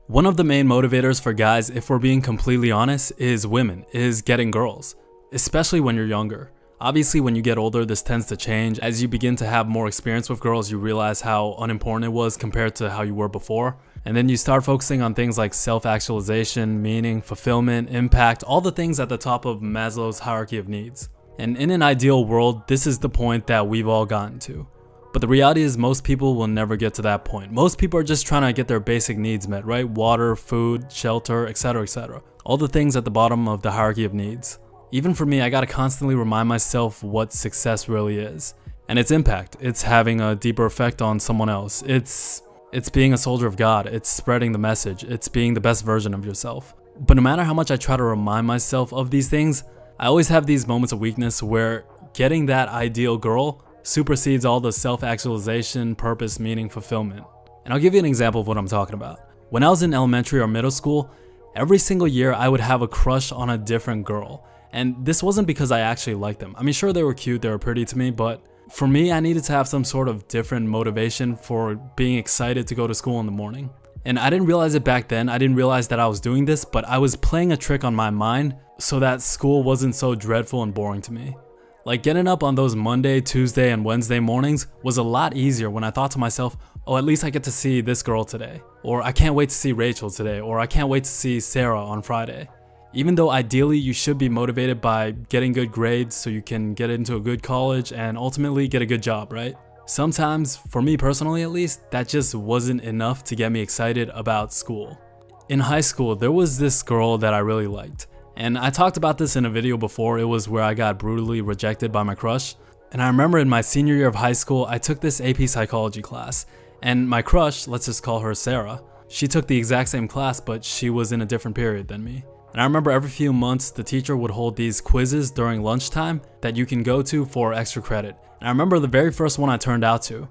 One of the main motivators for guys, if we're being completely honest, is women, is getting girls, especially when you're younger. Obviously, when you get older, this tends to change. As you begin to have more experience with girls, you realize how unimportant it was compared to how you were before. And then you start focusing on things like self-actualization, meaning, fulfillment, impact, all the things at the top of Maslow's hierarchy of needs. And in an ideal world, this is the point that we've all gotten to. But the reality is most people will never get to that point. Most people are just trying to get their basic needs met, right? Water, food, shelter, etc., etc. All the things at the bottom of the hierarchy of needs. Even for me, I gotta constantly remind myself what success really is. And its impact. It's having a deeper effect on someone else. It's being a soldier of God. It's spreading the message. It's being the best version of yourself. But no matter how much I try to remind myself of these things, I always have these moments of weakness where getting that ideal girl supersedes all the self-actualization, purpose, meaning, fulfillment. And I'll give you an example of what I'm talking about. When I was in elementary or middle school, every single year I would have a crush on a different girl. And this wasn't because I actually liked them. I mean, sure, they were cute, they were pretty to me, but for me, I needed to have some sort of different motivation for being excited to go to school in the morning. And I didn't realize it back then. I didn't realize that I was doing this, but I was playing a trick on my mind so that school wasn't so dreadful and boring to me. Like getting up on those Monday, Tuesday, and Wednesday mornings was a lot easier when I thought to myself, oh, at least I get to see this girl today. Or I can't wait to see Rachel today. Or I can't wait to see Sarah on Friday. Even though ideally you should be motivated by getting good grades so you can get into a good college and ultimately get a good job, right? Sometimes, for me personally at least, that just wasn't enough to get me excited about school. In high school, there was this girl that I really liked. And I talked about this in a video before. It was where I got brutally rejected by my crush. And I remember in my senior year of high school, I took this AP psychology class. And my crush, let's just call her Sarah, she took the exact same class, but she was in a different period than me. And I remember every few months, the teacher would hold these quizzes during lunchtime that you can go to for extra credit. And I remember the very first one I turned out to,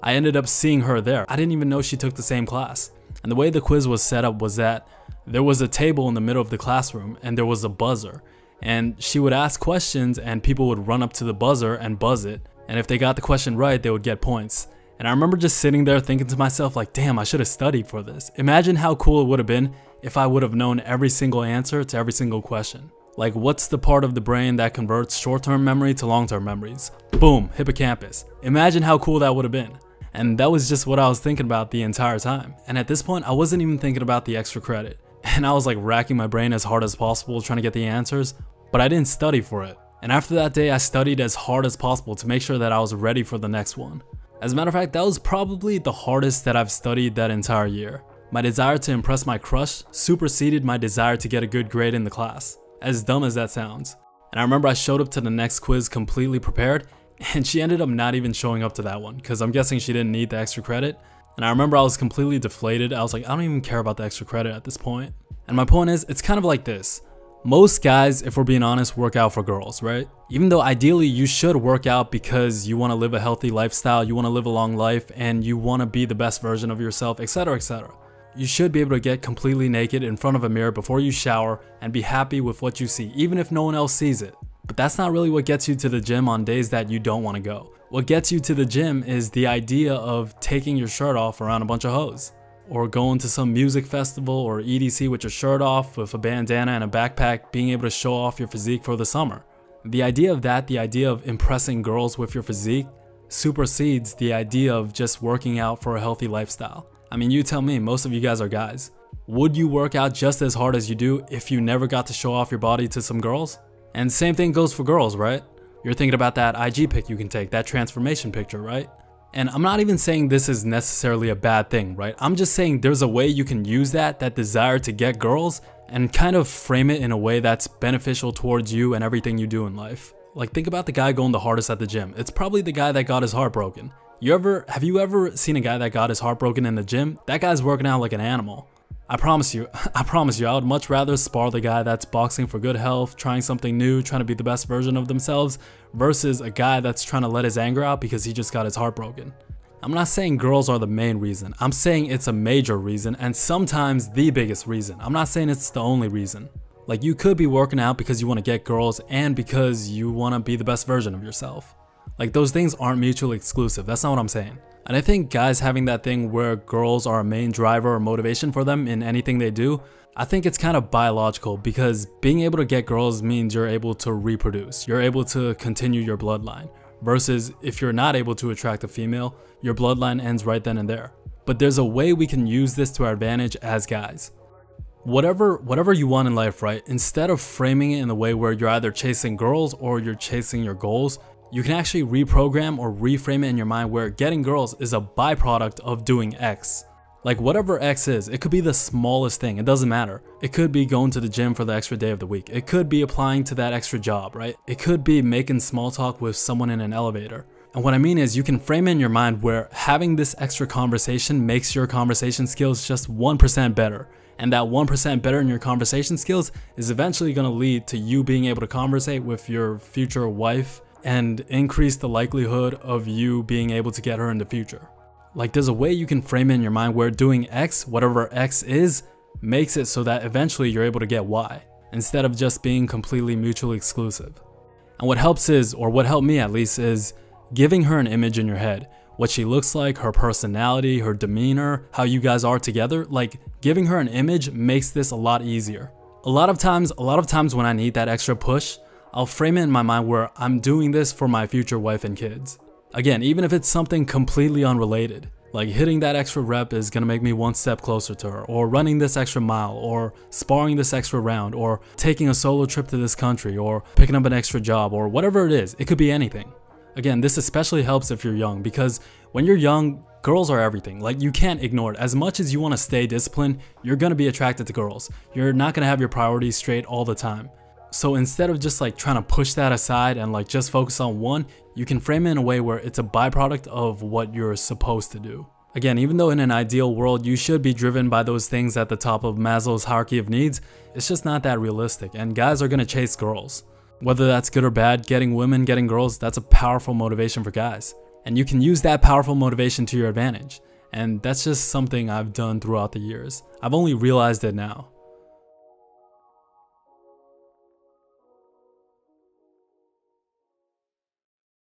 I ended up seeing her there. I didn't even know she took the same class. And the way the quiz was set up was that there was a table in the middle of the classroom and there was a buzzer. And she would ask questions and people would run up to the buzzer and buzz it. And if they got the question right, they would get points. And I remember just sitting there thinking to myself like, damn, I should have studied for this. Imagine how cool it would have been if I would have known every single answer to every single question. Like, what's the part of the brain that converts short-term memory to long-term memories? Boom, hippocampus. Imagine how cool that would have been. And that was just what I was thinking about the entire time. And at this point, I wasn't even thinking about the extra credit. And I was like racking my brain as hard as possible trying to get the answers, but I didn't study for it. And after that day, I studied as hard as possible to make sure that I was ready for the next one. As a matter of fact, that was probably the hardest that I've studied that entire year. My desire to impress my crush superseded my desire to get a good grade in the class. As dumb as that sounds. And I remember I showed up to the next quiz completely prepared, and she ended up not even showing up to that one, because I'm guessing she didn't need the extra credit. And I remember I was completely deflated. I was like, I don't even care about the extra credit at this point. And my point is, it's kind of like this. Most guys, if we're being honest, work out for girls, right? Even though ideally you should work out because you want to live a healthy lifestyle, you want to live a long life, and you want to be the best version of yourself, etc., etc. You should be able to get completely naked in front of a mirror before you shower and be happy with what you see, even if no one else sees it. But that's not really what gets you to the gym on days that you don't want to go. What gets you to the gym is the idea of taking your shirt off around a bunch of hoes. Or going to some music festival or EDC with your shirt off, with a bandana and a backpack, being able to show off your physique for the summer. The idea of that, the idea of impressing girls with your physique, supersedes the idea of just working out for a healthy lifestyle. I mean, you tell me, most of you guys are guys. Would you work out just as hard as you do if you never got to show off your body to some girls? And same thing goes for girls, right? You're thinking about that IG pic you can take, that transformation picture, right? And I'm not even saying this is necessarily a bad thing, right? I'm just saying there's a way you can use that desire to get girls, and kind of frame it in a way that's beneficial towards you and everything you do in life. Like, think about the guy going the hardest at the gym. It's probably the guy that got his heart broken. Have you ever seen a guy that got his heart broken in the gym? That guy's working out like an animal. I promise you, I would much rather spar the guy that's boxing for good health, trying something new, trying to be the best version of themselves, versus a guy that's trying to let his anger out because he just got his heart broken. I'm not saying girls are the main reason. I'm saying it's a major reason, and sometimes the biggest reason. I'm not saying it's the only reason. Like, you could be working out because you want to get girls and because you want to be the best version of yourself. Like, those things aren't mutually exclusive. That's not what I'm saying. And I think guys having that thing where girls are a main driver or motivation for them in anything they do, I think it's kind of biological, because being able to get girls means you're able to reproduce. You're able to continue your bloodline. Versus if you're not able to attract a female, your bloodline ends right then and there. But there's a way we can use this to our advantage as guys. Whatever you want in life, right? Instead of framing it in the way where you're either chasing girls or you're chasing your goals, you can actually reprogram or reframe it in your mind where getting girls is a byproduct of doing X. Like whatever X is, it could be the smallest thing, it doesn't matter. It could be going to the gym for the extra day of the week. It could be applying to that extra job, right? It could be making small talk with someone in an elevator. And what I mean is you can frame it in your mind where having this extra conversation makes your conversation skills just 1% better. And that 1% better in your conversation skills is eventually going to lead to you being able to conversate with your future wife and increase the likelihood of you being able to get her in the future. Like there's a way you can frame it in your mind where doing X, whatever X is, makes it so that eventually you're able to get Y, instead of just being completely mutually exclusive. And what helps is, or what helped me at least, is giving her an image in your head. What she looks like, her personality, her demeanor, how you guys are together. Like giving her an image makes this a lot easier. A lot of times when I need that extra push, I'll frame it in my mind where I'm doing this for my future wife and kids. Again, even if it's something completely unrelated, like hitting that extra rep is gonna make me one step closer to her, or running this extra mile, or sparring this extra round, or taking a solo trip to this country, or picking up an extra job, or whatever it is. It could be anything. Again, this especially helps if you're young, because when you're young, girls are everything. Like you can't ignore it. As much as you want to stay disciplined, you're gonna be attracted to girls. You're not gonna have your priorities straight all the time. So instead of just like trying to push that aside and like just focus on one, you can frame it in a way where it's a byproduct of what you're supposed to do. Again, even though in an ideal world you should be driven by those things at the top of Maslow's hierarchy of needs, it's just not that realistic, and guys are gonna chase girls. Whether that's good or bad, getting women, getting girls, that's a powerful motivation for guys. And you can use that powerful motivation to your advantage. And that's just something I've done throughout the years. I've only realized it now.